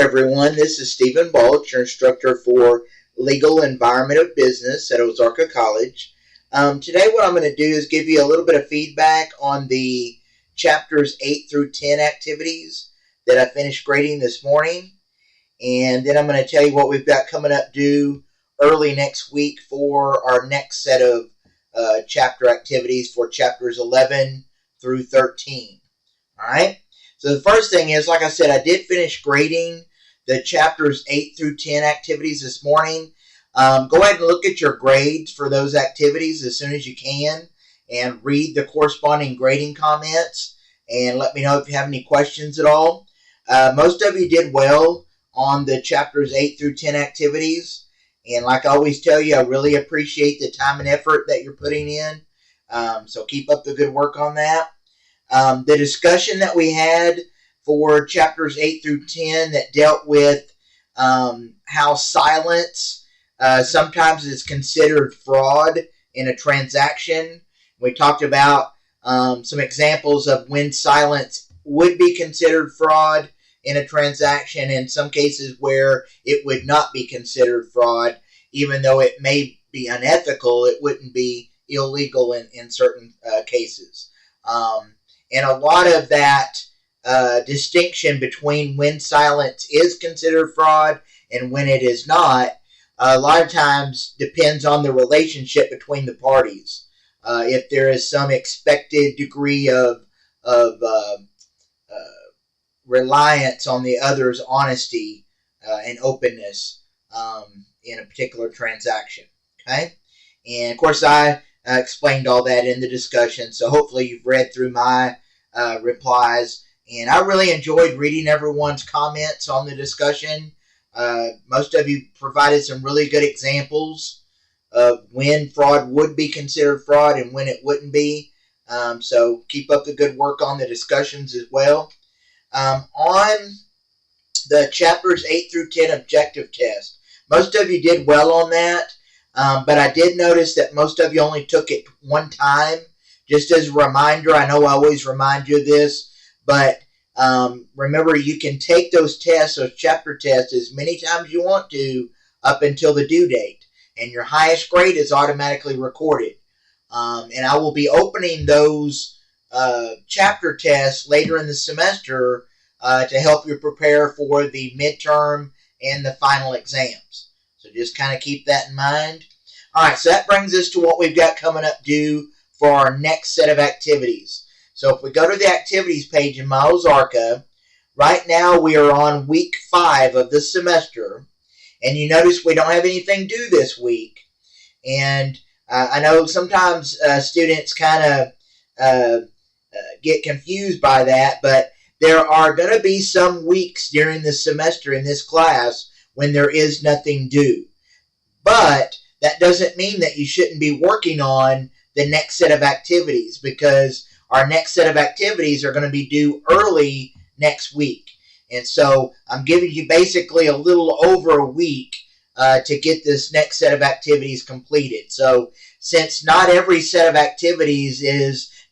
everyone, this is Stephen Balch, your instructor for Legal Environment of Business at Ozarka College. Today what I'm going to do is give you a little bit of feedback on the chapters 8 through 10 activities that I finished grading this morning. And then I'm going to tell you what we've got coming up due early next week for our next set of chapter activities for chapters 11 through 13. Alright? So the first thing is, like I said, I did finish grading the chapters 8 through 10 activities this morning. Go ahead and look at your grades for those activities as soon as you can and read the corresponding grading comments and let me know if you have any questions at all. Most of you did well on the chapters 8 through 10 activities, and like I always tell you, I really appreciate the time and effort that you're putting in, so keep up the good work on that. The discussion that we had for chapters 8 through 10 that dealt with how silence sometimes is considered fraud in a transaction. We talked about some examples of when silence would be considered fraud in a transaction, and some cases where it would not be considered fraud. Even though it may be unethical, it wouldn't be illegal in certain cases. And a lot of that distinction between when silence is considered fraud and when it is not, a lot of times depends on the relationship between the parties. If there is some expected degree of reliance on the other's honesty and openness in a particular transaction. Okay? And of course, I explained all that in the discussion, so hopefully you've read through my replies. And I really enjoyed reading everyone's comments on the discussion. Most of you provided some really good examples of when fraud would be considered fraud and when it wouldn't be. So keep up the good work on the discussions as well. On the chapters 8 through 10 objective test, most of you did well on that. But I did notice that most of you only took it one time. Just as a reminder, I know I always remind you of this, but remember, you can take those tests, those chapter tests, as many times as you want to up until the due date, and your highest grade is automatically recorded. And I will be opening those chapter tests later in the semester to help you prepare for the midterm and the final exams. So just kind of keep that in mind. All right, so that brings us to what we've got coming up due for our next set of activities. So if we go to the activities page in my Ozarka, right now we are on week 5 of the semester. And you notice we don't have anything due this week. And I know sometimes students kind of get confused by that, but there are going to be some weeks during the semester in this class when there is nothing due. But that doesn't mean that you shouldn't be working on the next set of activities, because our next set of activities are going to be due early next week. And so I'm giving you basically a little over a week to get this next set of activities completed. So since not every set of activities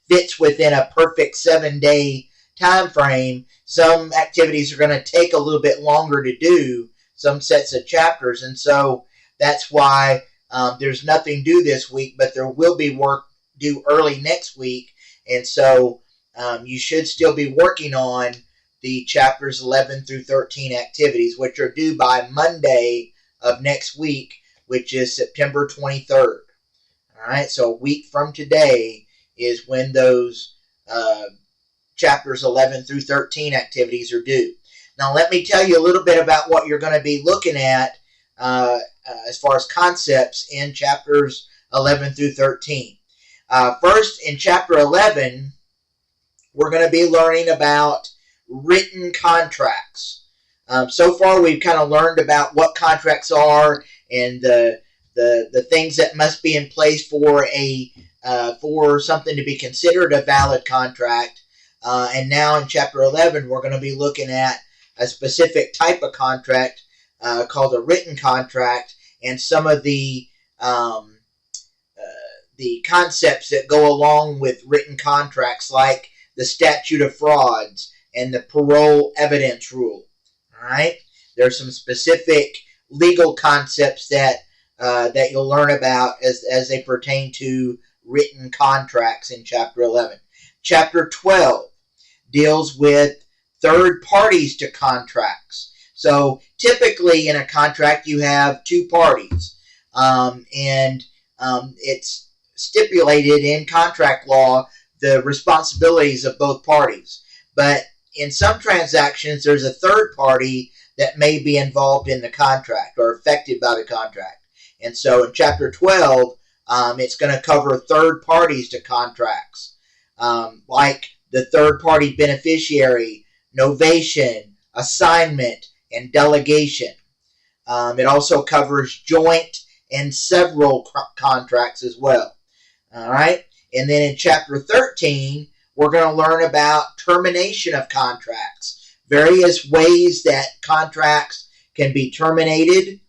fits within a perfect 7-day time frame, some activities are going to take a little bit longer to do, some sets of chapters, and so that's why there's nothing due this week, but there will be work due early next week, and so you should still be working on the chapters 11 through 13 activities, which are due by Monday of next week, which is September 23rd. All right, so a week from today is when those chapters 11 through 13 activities are due. Now, let me tell you a little bit about what you're going to be looking at as far as concepts in chapters 11 through 13. First, in chapter 11, we're going to be learning about written contracts. So far, we've kind of learned about what contracts are and the things that must be in place for for something to be considered a valid contract. And now in chapter 11, we're going to be looking at a specific type of contract called a written contract, and some of the concepts that go along with written contracts, like the statute of frauds and the parole evidence rule. All right. There's some specific legal concepts that that you'll learn about as they pertain to written contracts in Chapter 11. Chapter 12 deals with third parties to contracts. So typically in a contract you have two parties, and it's stipulated in contract law the responsibilities of both parties. But in some transactions there's a third party that may be involved in the contract or affected by the contract. And so in Chapter 12, it's going to cover third parties to contracts, like the third-party beneficiary, novation, assignment, and delegation. It also covers joint and several contracts as well. All right? And then in Chapter 13, we're going to learn about termination of contracts, various ways that contracts can be terminated.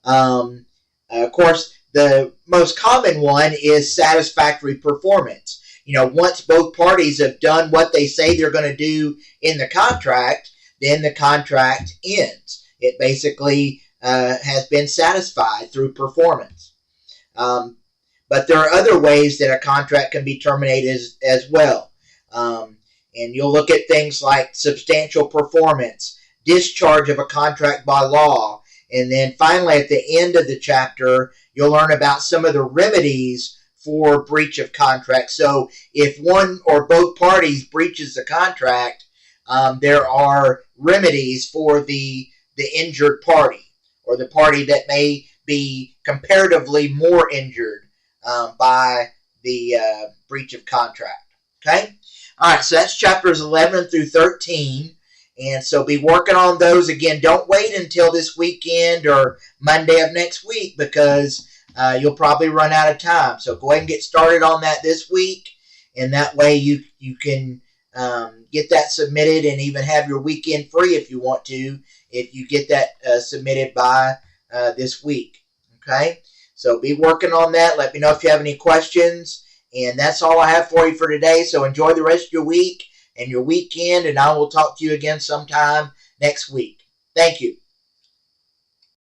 Of course, the most common one is satisfactory performance. Once both parties have done what they say they're going to do in the contract, then the contract ends. It basically has been satisfied through performance. But there are other ways that a contract can be terminated as well. And you'll look at things like substantial performance, discharge of a contract by law, and then finally at the end of the chapter, you'll learn about some of the remedies for breach of contract. So if one or both parties breaches the contract, there are remedies for the injured party, or the party that may be comparatively more injured by the breach of contract. Okay? All right, so that's chapters 11 through 13. And so be working on those. Again, don't wait until this weekend or Monday of next week, because you'll probably run out of time. So go ahead and get started on that this week, and that way you can get that submitted and even have your weekend free if you want to, if you get that submitted by this week. Okay? So be working on that. Let me know if you have any questions. And that's all I have for you for today. So enjoy the rest of your week and your weekend, and I will talk to you again sometime next week. Thank you.